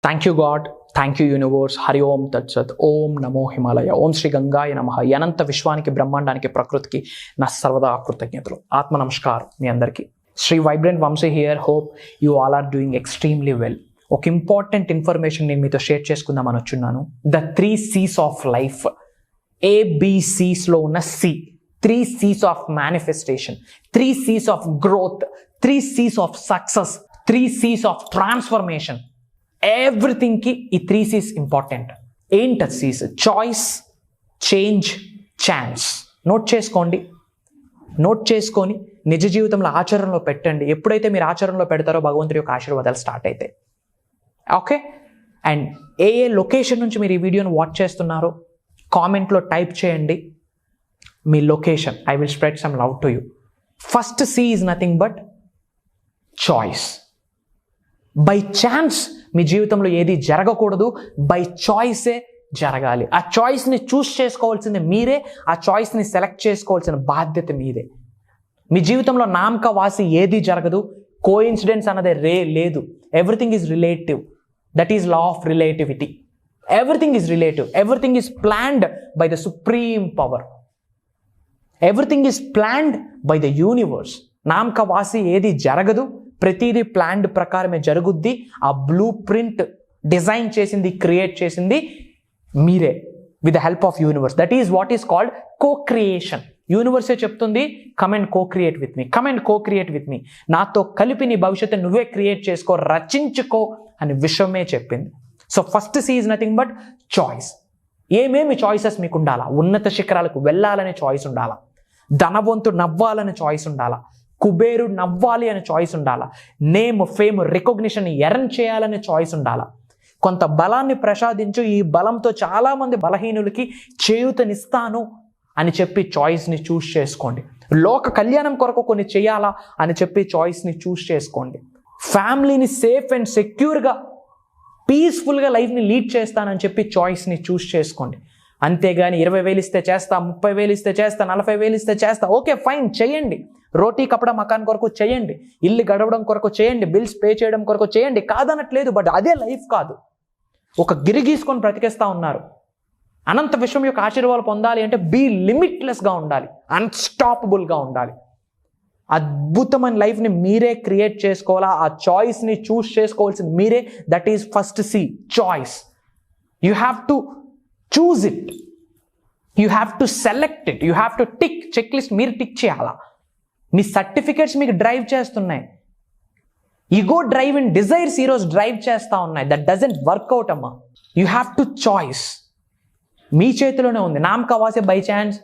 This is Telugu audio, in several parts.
Thank you God, thank you universe. Hari ఓం తత్సత్. ఓం నమో హిమాలయ. ఓం శ్రీ గంగాయ నమః. అనంత విశ్వానికి, బ్రహ్మాండానికి, ప్రకృతికి నా సర్వదా కృతజ్ఞతలు. ఆత్మ నమస్కారం మీ అందరికీ. Shri vibrant Vamshi here. Hope you all are doing extremely well. ఒక ఇంపార్టెంట్ ఇన్ఫర్మేషన్ నేను మీతో షేర్ చేసుకుందామని వచ్చున్నాను. The 3 C's of life. ABCస్లో ఉన్న C. 3 C's of manifestation, 3 C's of growth, 3 C's of success, 3 C's of transformation. ఎవ్రీథింగ్కి ఈ 3 C's ఇంపార్టెంట్. ఏంటి C's? Choice, change, chance. Note చేసుకోండి. నోట్ చేసుకొని నిజ జీవితంలో ఆచరణలో పెట్టండి. ఎప్పుడైతే మీరు ఆచరణలో పెడతారో భగవంతుడి యొక్క ఆశీర్వాదాలు స్టార్ట్ అవుతాయి. ఓకే. అండ్ ఏ లొకేషన్ నుంచి మీరు ఈ వీడియోని వాచ్ చేస్తున్నారో కామెంట్లో టైప్ చేయండి మీ location. I will spread some love to you. First C is nothing but choice. By chance మీ జీవితంలో ఏది జరగకూడదు, బై చాయిసే జరగాలి. ఆ చాయిస్ని చూస్ చేసుకోవాల్సింది మీరే, ఆ చాయిస్ని సెలెక్ట్ చేసుకోవాల్సిన బాధ్యత మీదే. మీ జీవితంలో నామక వాసి ఏది జరగదు. కోఇన్సిడెన్స్ అన్నది లేదు. Everything is relative. That is law of relativity. Everything is relative. Everything is planned by the supreme power. Everything is planned by the universe. నామక వాసి ఏది జరగదు, ప్రతిదీ ప్లాన్డ్ ప్రకారమే జరుగుద్ది. ఆ బ్లూ ప్రింట్ డిజైన్ చేసింది, క్రియేట్ చేసింది మీరే with the help of universe. That is what is called co-creation. యూనివర్సే చెప్తుంది, come and co-create with me, come and co-create with me. నాతో కలిపి నీ భవిష్యత్తు నువ్వే క్రియేట్ చేసుకో, రచించుకో అని విశ్వమే చెప్పింది. So first C is nothing but choice. ఏమేమి చాయిసెస్ మీకు ఉండాలా? ఉన్నత శిఖరాలకు వెళ్ళాలనే చాయిస్ ఉండాలా, ధనవంతుడు నవ్వాలనే చాయిస్ ఉండాలా, కుబేరుడు నవ్వాలి అనే చాయిస్ ఉండాలా, నేమ్, ఫేమ్, రికగ్నిషన్ ఎర్న్ చేయాలనే చాయిస్ ఉండాలా. కొంత బలాన్ని ప్రసాదించు, ఈ బలంతో చాలామంది బలహీనులకి చేయూతనిస్తాను అని చెప్పి చాయిస్ని చూస్ చేసుకోండి. లోక కళ్యాణం కొరకు కొన్ని చేయాలా అని చెప్పి చాయిస్ని చూస్ చేసుకోండి. ఫ్యామిలీని సేఫ్ అండ్ సెక్యూర్గా, పీస్ఫుల్గా లైఫ్ని లీడ్ చేస్తానని చెప్పి చాయిస్ని చూస్ చేసుకోండి. అంతేగాని 20,000 ఇస్తే చేస్తా, 30,000 ఇస్తే చేస్తా, 40,000 ఇస్తే చేస్తా, ఓకే ఫైన్ చేయండి. రోటీ కపడా మకాన్ కొరకు చేయండి, ఇల్లు గడవడం కొరకు చేయండి, బిల్స్ పే చేయడం కొరకు చేయండి, కాదనట్లేదు. బట్ అదే లైఫ్ కాదు. ఒక గిరి గీసుకొని బ్రతికేస్తూ ఉన్నారు. అనంత విశ్వం యొక్క ఆశీర్వాదాలు పొందాలి అంటే బీ లిమిట్లెస్గా ఉండాలి, అన్స్టాపబుల్గా ఉండాలి. అద్భుతమైన లైఫ్ని మీరే క్రియేట్ చేసుకోవాలా. ఆ చాయిస్ని చూస్ చేసుకోవాల్సింది మీరే. That is first C, choice. You have to choose it, you have to select it, you have to tick. Check list మీరు టిక్ చేయాలా. మీ సర్టిఫికేట్స్ మీకు డ్రైవ్ చేస్తున్నాయి. ఈగో డ్రైవ్ అండ్ డిజైర్స్ ఈరోజు డ్రైవ్ చేస్తూ ఉన్నాయి. దట్ డజంట్ వర్క్అవుట్ అమ్మా. You have to choice. మీ చేతిలోనే ఉంది. నామక వాసే బై ఛాన్స్.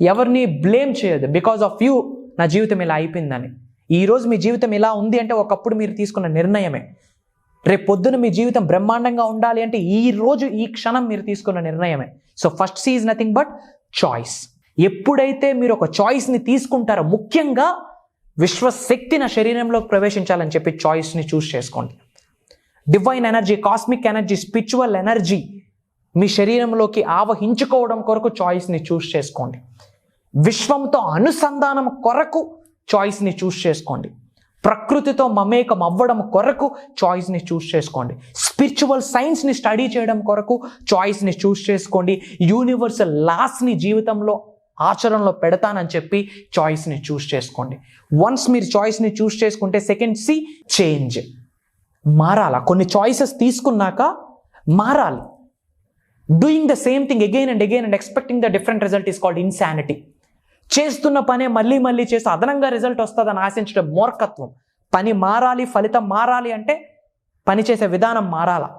ఎవరిని బ్లేమ్ చేయదు. బికాస్ ఆఫ్ యూ నా జీవితం ఇలా అయిపోయిందని. ఈరోజు మీ జీవితం ఇలా ఉంది అంటే ఒకప్పుడు మీరు తీసుకున్న నిర్ణయమే. రేపు పొద్దున మీ జీవితం బ్రహ్మాండంగా ఉండాలి అంటే ఈ రోజు, ఈ క్షణం మీరు తీసుకున్న నిర్ణయమే. So first C is nothing but choice. ఎప్పుడైతే మీరు ఒక చాయిస్ని తీసుకుంటారో, ముఖ్యంగా విశ్వశక్తి నా శరీరంలోకి ప్రవేశించాలని చెప్పి చాయిస్ని చూస్ చేసుకోండి. Divine energy, cosmic energy, spiritual energy మీ శరీరంలోకి ఆవహించుకోవడం కొరకు చాయిస్ని చూస్ చేసుకోండి. విశ్వంతో అనుసంధానం కొరకు చాయిస్ని చూస్ చేసుకోండి. ప్రకృతితో మమేకం అవ్వడం కొరకు చాయిస్ని చూస్ చేసుకోండి. స్పిరిచువల్ సైన్స్ని స్టడీ చేయడం కొరకు చాయిస్ని చూస్ చేసుకోండి. యూనివర్సల్ లాస్ని జీవితంలో ఆచరణలో పెడతానని చెప్పి చాయిస్ని చూస్ చేసుకోండి. వన్స్ మీరు చాయిస్ని చూస్ చేసుకుంటే సెకండ్ C, చేంజ్. మారాలా. కొన్ని చాయిసెస్ తీసుకున్నాక మారాలి. Doing the same thing again and again and expecting the different result is called insanity. చేస్తున్న పనే మళ్ళీ మళ్ళీ చేస్తూ అదనంగా రిజల్ట్ వస్తుందని ఆశించడం మూర్ఖత్వం. పని మారాలి, ఫలితం మారాలి అంటే పని చేసే విధానం మారాలా.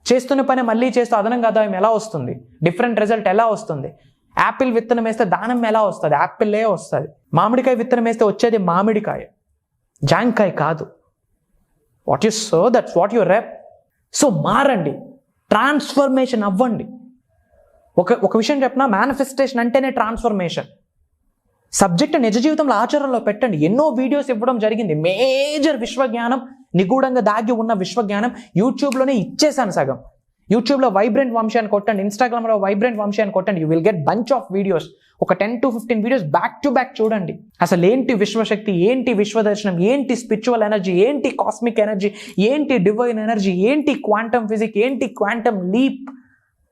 చేస్తున్న పని మళ్ళీ చేస్తూ అదనంగా ఆదాయం ఎలా వస్తుంది, డిఫరెంట్ రిజల్ట్ ఎలా వస్తుంది? యాపిల్ విత్తనం వేస్తే దానం ఎలా వస్తుంది? యాపిల్లే వస్తుంది. మామిడికాయ విత్తనం వేస్తే వచ్చేది మామిడికాయ, జాంకాయ కాదు. What you sow that's what you reap. So మారండి, ట్రాన్స్ఫర్మేషన్ అవ్వండి. ఒక విషయం చెప్పిన, మేనిఫెస్టేషన్ అంటేనే ట్రాన్స్ఫర్మేషన్. సబ్జెక్ట్ నిజ జీవితంలో ఆచరణలో పెట్టండి. ఎన్నో వీడియోస్ ఇవ్వడం జరిగింది. మేజర్ విశ్వజ్ఞానం, నిగూఢంగా దాగి ఉన్న విశ్వజ్ఞానం యూట్యూబ్లోనే ఇచ్చేసాను సగం. యూట్యూబ్లో వైబ్రెంట్ వంశీ అని కొట్టండి, ఇన్స్టాగ్రామ్లో వైబ్రెంట్ వంశీ అని కొట్టండి, you will get bunch of videos. ఒక 10 to 15 videos back to back చూడండి. అసలు ఏంటి విశ్వశక్తి, ఏంటి విశ్వదర్శనం, ఏంటి స్పిరిచువల్ ఎనర్జీ, ఏంటి కాస్మిక్ ఎనర్జీ, ఏంటి డివైన్ ఎనర్జీ, ఏంటి క్వాంటమ్ ఫిజిక్స్, ఏంటి క్వాంటమ్ లీప్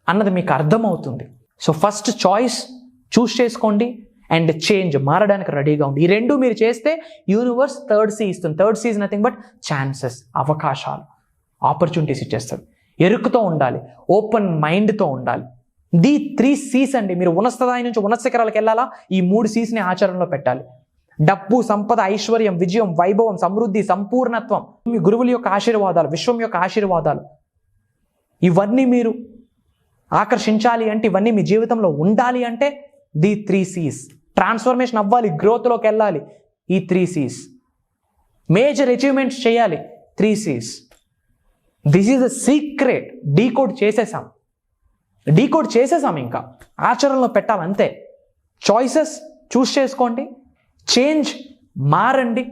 అన్నది మీకు అర్థమవుతుంది. సో ఫస్ట్ చాయిస్ చూస్ చేసుకోండి అండ్ చేంజ్, మారడానికి రెడీగా ఉంది. ఈ రెండు మీరు చేస్తే యూనివర్స్ థర్డ్ సీ ఇస్తుంది. Third C is nothing but chances, అవకాశాలు, ఆపర్చునిటీస్ ఇచ్చేస్తారు. ఎరుకుతో ఉండాలి, ఓపెన్ మైండ్తో ఉండాలి. ది 3 C's అండి. మీరు ఉన్నత స్థాయి నుంచి ఉన్నత శిఖరాలకు వెళ్ళాలా, ఈ 3 C'ని ఆచరణలో పెట్టాలి. డబ్బు, సంపద, ఐశ్వర్యం, విజయం, వైభవం, సమృద్ధి, సంపూర్ణత్వం, మీ గురువుల యొక్క ఆశీర్వాదాలు, విశ్వం యొక్క ఆశీర్వాదాలు, ఇవన్నీ మీరు ఆకర్షించాలి అంటే, ఇవన్నీ మీ జీవితంలో ఉండాలి అంటే ది 3 C's. ట్రాన్స్ఫర్మేషన్ అవ్వాలి, గ్రోత్లోకి వెళ్ళాలి, ఈ 3 C's. మేజర్ అచీవ్మెంట్స్ చేయాలి, 3 C's. This is the secret. Decode చేసేసాం, ఇంకా ఆచరణలో పెట్టాలంతే. చాయిసెస్ చూస్ చేసుకోండి, చేంజ్, మారండి,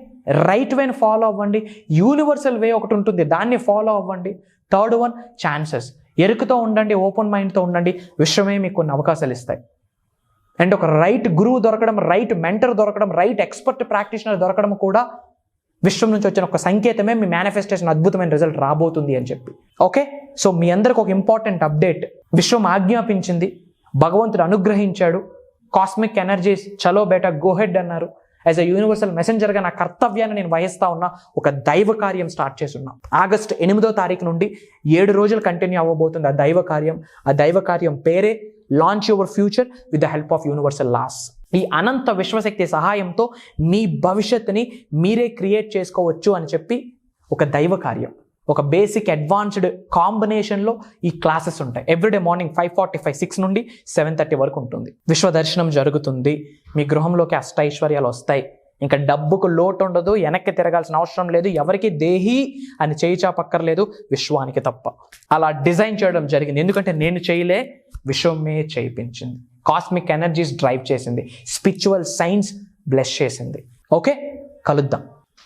రైట్ వేని ఫాలో అవ్వండి. యూనివర్సల్ వే ఒకటి ఉంటుంది, దాన్ని ఫాలో అవ్వండి. Third one chances. ఎరుకుతో ఉండండి, ఓపెన్ మైండ్తో ఉండండి, విశ్వమే మీకు కొన్ని అవకాశాలు ఇస్తాయి. అండ్ ఒక రైట్ గురువు దొరకడం, రైట్ మెంటర్ దొరకడం, రైట్ ఎక్స్పర్ట్ ప్రాక్టీషనర్ దొరకడం కూడా విశ్వం నుంచి వచ్చిన ఒక సంకేతమే మీ మేనిఫెస్టేషన్ అద్భుతమైన రిజల్ట్ రాబోతుంది అని చెప్పి. ఓకే, సో మీ అందరికి ఒక ఇంపార్టెంట్ అప్డేట్. విశ్వం ఆజ్ఞాపించింది, భగవంతుడు అనుగ్రహించాడు, కాస్మిక్ ఎనర్జీస్ చలో బేటా గో హెడ్ అన్నారు. యాజ్ అ యూనివర్సల్ మెసెంజర్గా నా కర్తవ్యాన్ని నేను వహిస్తా ఉన్నా. ఒక దైవ కార్యం స్టార్ట్ చేస్తున్నా. ఆగస్టు 8వ తారీఖు నుండి 7 రోజులు కంటిన్యూ అవ్వబోతుంది ఆ దైవ కార్యం. ఆ దైవ కార్యం పేరే launch your future with the help of universal laws. ఈ అనంత విశ్వశక్తి సహాయంతో మీ భవిష్యత్తుని మీరే క్రియేట్ చేసుకోవచ్చు అని చెప్పి ఒక దైవ కార్యం, ఒక బేసిక్ అడ్వాన్స్డ్ కాంబినేషన్లో ఈ క్లాసెస్ ఉంటాయి. ఎవ్రీడే మార్నింగ్ 5:45, 6 నుండి 7:30 వరకు ఉంటుంది. విశ్వ దర్శనం జరుగుతుంది, మీ గృహంలోకి అష్టైశ్వర్యాలు వస్తాయి, ఇంకా డబ్బుకు లోటు ఉండదు, వెనక్కి తిరగాల్సిన అవసరం లేదు, ఎవరికి దేహి అని చేయి చాపక్కర్లేదు, విశ్వానికి తప్ప. అలా డిజైన్ చేయడం జరిగింది. ఎందుకంటే నేను చేయలే, విశ్వమే చేయించింది. కాస్మిక్ ఎనర్జీస్ డ్రైవ్ చేసింది, స్పిరిచువల్ సైన్స్ బ్లెస్ చేసింది. ఓకే, కలుద్దాం.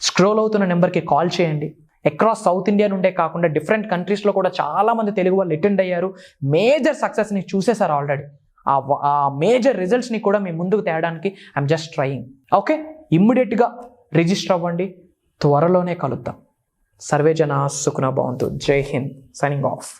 స్క్రోల్ అవుతున్న నెంబర్కి కాల్ చేయండి. అక్రాస్ సౌత్ ఇండియా నుండే కాకుండా డిఫరెంట్ కంట్రీస్లో కూడా చాలామంది తెలుగు వాళ్ళు అటెండ్ అయ్యారు. మేజర్ సక్సెస్ని చూసేశారు ఆల్రెడీ. ఆ మేజర్ రిజల్ట్స్ని కూడా మీ ముందుకు తేయడానికి ఐఎమ్ జస్ట్ ట్రయింగ్. ఓకే, ఇమ్మీడియట్గా రిజిస్టర్ అవ్వండి. త్వరలోనే కలుద్దాం. సర్వే జనా సుఖినో భవంతు. జై హింద్. Signing off.